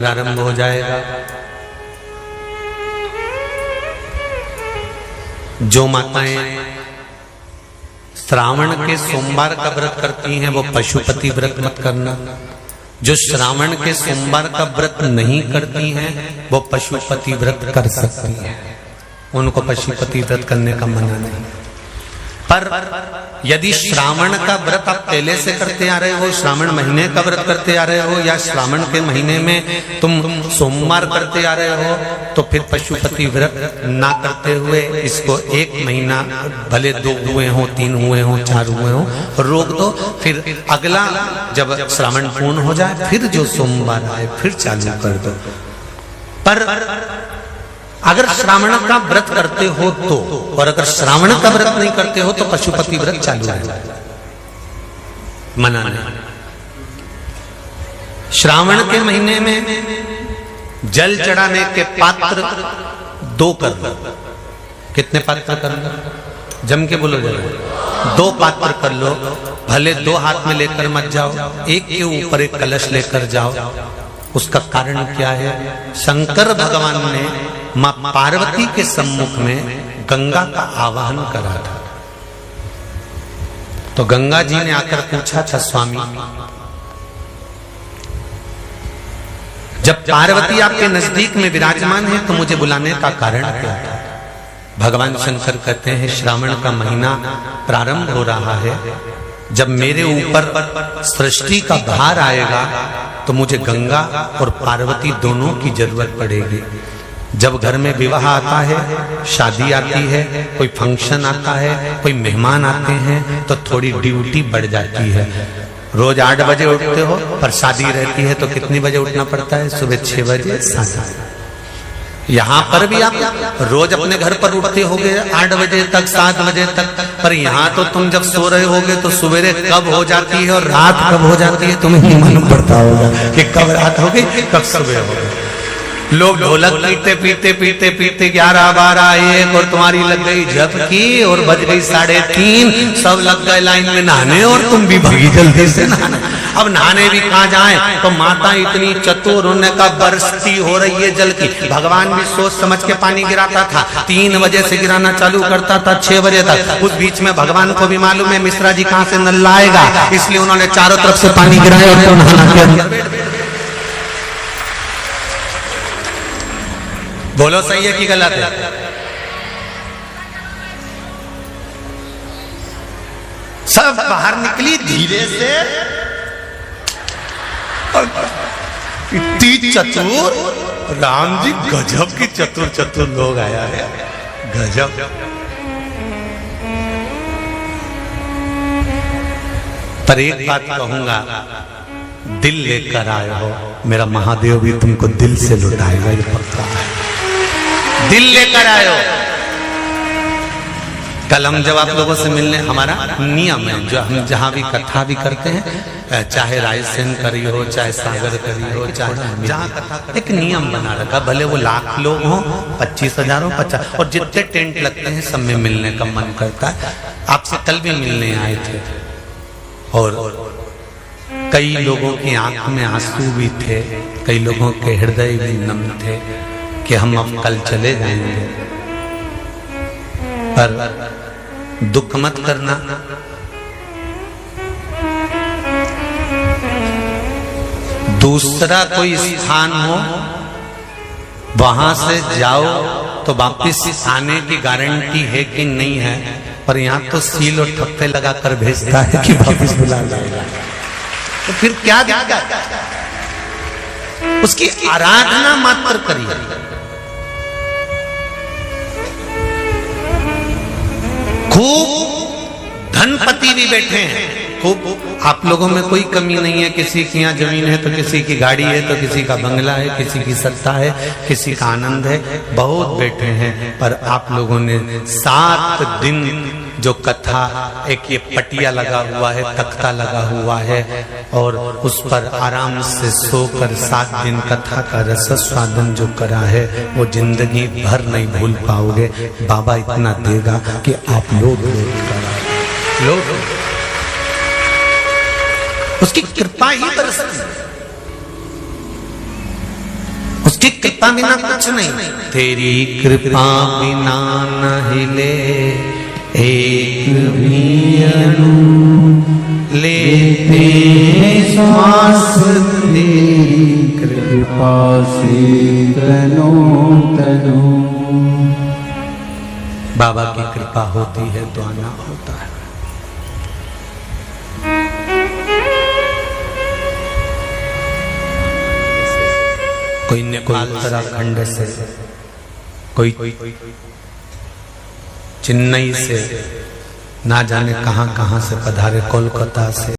प्रारंभ हो जाएगा। जो माताएं श्रावण के सोमवार का व्रत करती हैं वो पशुपति व्रत मत करना। जो श्रावण के सोमवार का व्रत नहीं करती हैं वो पशुपति व्रत कर सकती हैं, उनको पशुपति व्रत करने का मना नहीं। पर यदि श्रावण का व्रत आप पहले से करते आ रहे हो, श्रावण महीने का व्रत करते आ रहे हो, या श्रावण के महीने में तुम सोमवार करते आ रहे हो, तो फिर पशुपति व्रत ना करते हुए इसको एक महीना, भले 2 हुए हो, 3 हुए हो, 4 हुए हो, रोक दो। फिर अगला जब श्रावण पूर्ण हो जाए फिर जो सोमवार आए फिर चालू कर दो। पर अगर श्रावण का व्रत करते हो तो, और अगर श्रावण का व्रत नहीं करते हो तो पशुपति व्रत चालू है, मना नहीं। श्रावण के महीने में जल चढ़ाने के पात्र 2 कर लो। कितने पात्र कर लो? जम के बोलो जरा। 2 पात्र कर लो, भले 2 हाथ में लेकर मत जाओ, एक के ऊपर एक कलश लेकर जाओ। उसका कारण क्या है? शंकर भगवान ने मां पार्वती के सम्मुख में गंगा का आवाहन करा था। तो गंगा जी ने आकर पूछा था, स्वामी जब पार्वती आपके नजदीक में विराजमान है तो मुझे बुलाने का कारण क्या था? भगवान शंकर कहते हैं, श्रावण का महीना प्रारंभ हो रहा है, जब मेरे ऊपर सृष्टि का भार आएगा तो मुझे गंगा और पार्वती दोनों की जरूरत पड़ेगी। जब घर में विवाह आता है, शादी आती है, कोई फंक्शन आता है, कोई मेहमान आते हैं, तो थोड़ी ड्यूटी बढ़ जाती है। रोज 8 बजे उठते हो, पर शादी रहती है तो कितनी बजे उठना पड़ता है? सुबह 6 बजे 7। यहाँ पर भी आप रोज अपने घर पर उठते होगे 8 बजे तक, 7 बजे तक, पर यहाँ तो तुम जब सो रहे होगे तो सवेरे कब हो जाती है और रात कब हो जाती है तुम्हें नहीं मालूम पड़ता होगा कि कब रात होगी कब सुबह होगी। लोग ढोलक पीते पीते पीते पीते 11, 12, 1 और तुम्हारी लग गई झपकी और बज गई 3:30, सब लग गए लाइन में नहाने और तुम भी भागी जल्दी से नहाने। अब नहाने भी कहाँ जाएं? तो माता इतनी चतुर, उनका बरसती हो रही है जल की। भगवान भी सोच समझ के पानी गिराता था, 3 बजे से गिराना चालू करता था 6 बजे तक। उस बीच में भगवान को भी मालूम है मिश्रा जी कहाँ से नल लाएगा, इसलिए उन्होंने चारों तरफ से पानी गिराया और तो नहाना के अंदर। बोलो सही है कि गलत है? सब बाहर निकली धीरे से, इतनी चतुर राम जी, गजब की चतुर लोग आया है, गजब। पर एक बात कहूंगा, दिल लेकर आए हो, मेरा महादेव भी तुमको दिल से लुटाएगा, ये पक्का है। दिल लेकर आए हो। कल हम जब आप लोगों से मिलने, हमारा नियम है, जो हम जहां भी कथा भी करते हैं, चाहे रायसेन करी हो, चाहे सागर करी हो, चाहे जहां कथा, एक नियम बना रखा, भले वो 1,00,000 लोग हों, 25,000 हो, 50, और जितने टेंट लगते हैं सब में मिलने का मन करता है। आपसे कल भी मिलने आए थे और कई लोगों की आंख में आंसू भी थे, कई लोगों के हृदय भी नम थे कि हम अब कल चले जाएंगे। पर दुख मत करना, दूसरा कोई स्थान हो वहां से जाओ तो वापिस आने की गारंटी है कि नहीं है, पर यहाँ तो सील और ठप्पे लगाकर भेजता है कि वापिस बुला लाएगा। तो फिर क्या दिक्कत? उसकी आराधना मात्र करिए। खूब धनपति भी बैठे हैं, खूब, आप लोगों में कोई कमी नहीं है। किसी की यहाँ जमीन है तो किसी की गाड़ी है, तो किसी का बंगला है, किसी की सत्ता है, किसी का आनंद है, बहुत बैठे हैं। पर आप लोगों ने 7 दिन जो कथा, एक ये पटिया लगा हुआ है, तख्ता लगा हुआ है, और उस पर आराम से सोकर 7 दिन कथा का रस स्वादन जो करा है वो जिंदगी भर नहीं भूल पाओगे। बाबा इतना देगा कि आप लोग उसकी कृपा ही बरसती। कि कृपा बिना कुछ नहीं, तेरी कृपा बिना न हिले एक भी अणु, लेते श्वास तेरी कृपा से तनो तनो। बाबा की कृपा होती है तो आना होता है। कोई नेपाल उत्तराखंड से, कोई चेन्नई से, ना जाने कहां कहां से पधारे, कोलकाता से।